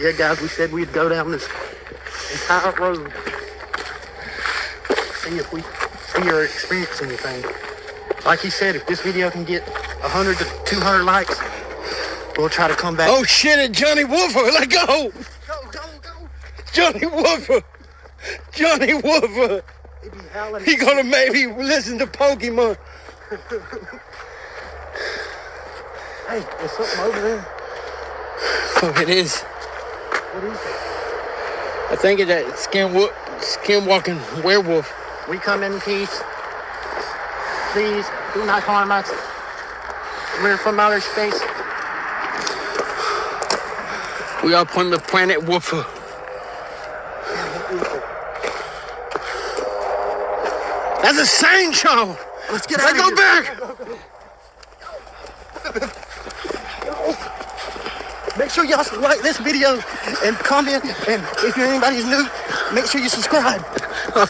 Yeah, guys, we said we'd go down this entire road. See if we experience anything. Like he said, if this video can get 100 to 200 likes, we'll try to come back. Oh shit, it's Johnny Woofer, let go! Go! Johnny Woofer! Johnny Woofer! He gonna maybe listen to Pokemon. Hey, there's something over there. Oh, it is. What is it? I think it's that skin-walking werewolf. We come in peace. Please do not harm us. We're from outer space. We are from the planet Woofer. That's a Saint show. Let's get out of here. Go back. Make sure y'all like this video and comment. And if you're anybody's new, make sure you subscribe.